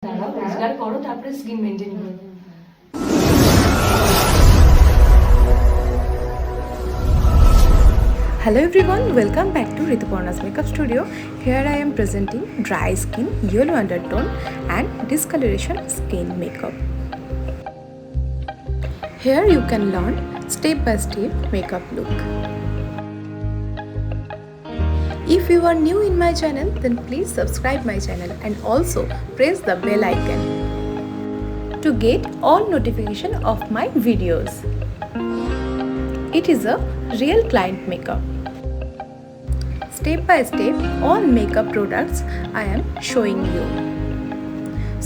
রোজগার করো তারপরে স্কিন মেনটেন করো। Hello everyone, welcome back to Rituparna'z makeup studio. Here I am presenting dry skin, yellow undertone and discoloration skin makeup. Here you can learn step by step makeup look. If you are new in my channel, then please subscribe my channel and also press the bell icon to get all notification of my videos. It is a real client makeup. Step by step all makeup products I am showing you,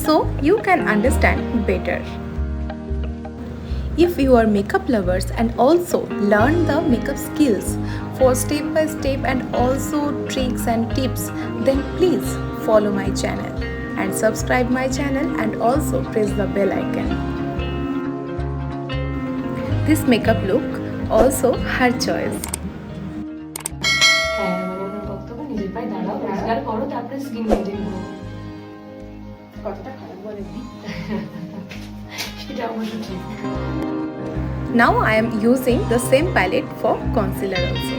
so you can understand better. If you are makeup lovers and also learn the makeup skills for step by step and also tricks and tips, then please follow my channel and subscribe my channel and also press the bell icon. This makeup look also her choice. হ্যাঁ মানে ওনার বক্তব্য নিজের পায়ে দাঁড়াও, রোজগার করো তারপরে skin maintain করো। কতটা খারাপ বলেনি সেটা অবশ্য ঠিক। Now I am using the same palette for concealer also.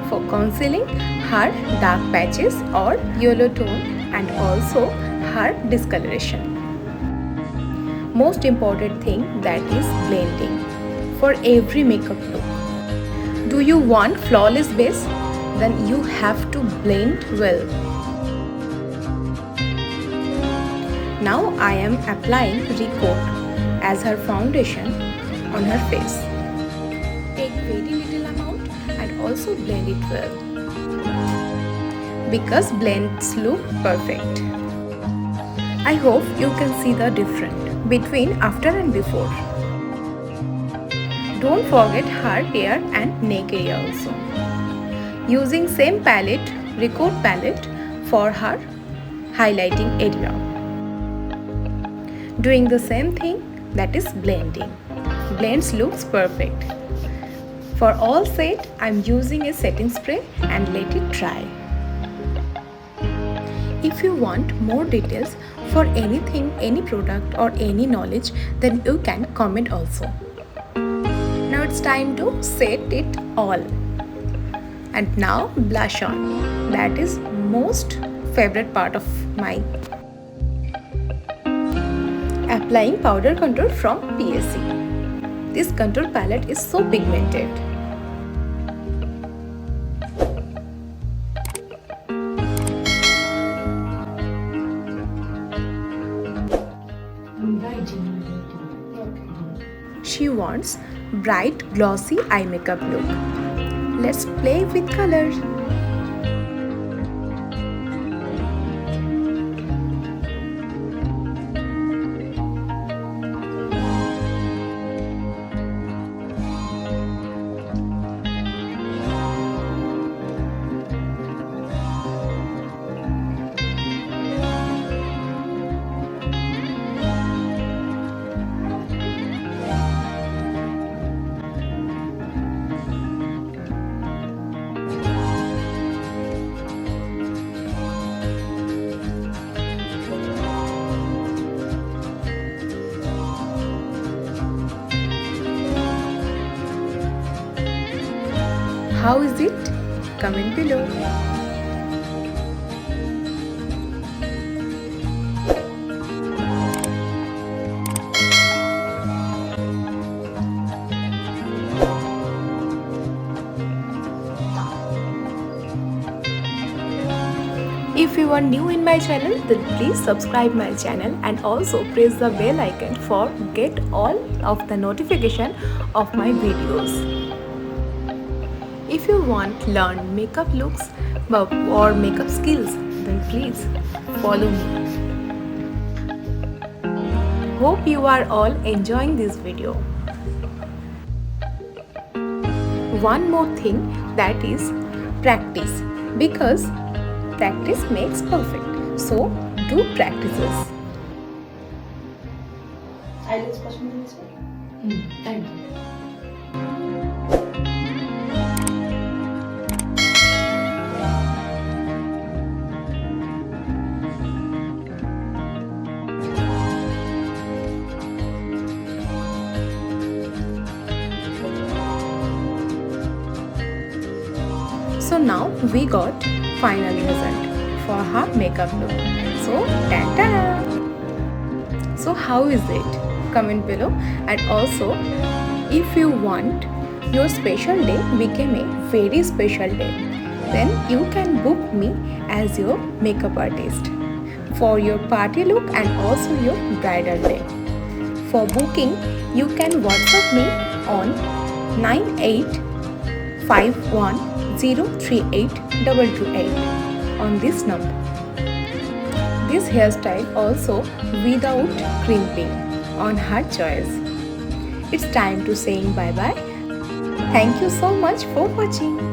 For concealing her dark patches or yellow tone and also her discoloration. Most important thing, that is blending for every makeup look. Do you want flawless base? Then you have to blend well. Now I am applying Recoat as her foundation on her face. Take very little amount and also blend it well, because blends look perfect. I hope you can see the difference between after and before. Don't forget her hair and neck area also. Using same palette, Recoat palette, for her highlighting area. Doing the same thing, that is blending. Blends looks perfect. For all set, I'm using a setting spray and let it dry. If you want more details for anything, any product or any knowledge, then you can comment also. Now it's time to set it all. And now blush on. That is most favorite part of my. Applying powder contour from PSC. This contour palette is so pigmented. She wants bright glossy eye makeup look. Let's play with colors. How is it? Comment below. If you are new in my channel, then please subscribe my channel and also press the bell icon for get all of the notification of my videos. If you want learn makeup looks or makeup skills, then please follow me. Hope you are all enjoying this video. One more thing, that is practice, because practice makes perfect. So do practices. eyelids পছন্দ হয়েছে? Thank you. So now we got final result for her makeup look. So ta-da! So how is it? Comment below. And also, if you want your special day become a very special day, then you can book me as your makeup artist for your party look and also your bridal day. For booking, you can WhatsApp me on 9851038228 on this number. This hairstyle also without crimping on her choice. It's time to saying bye bye. Thank you so much for watching.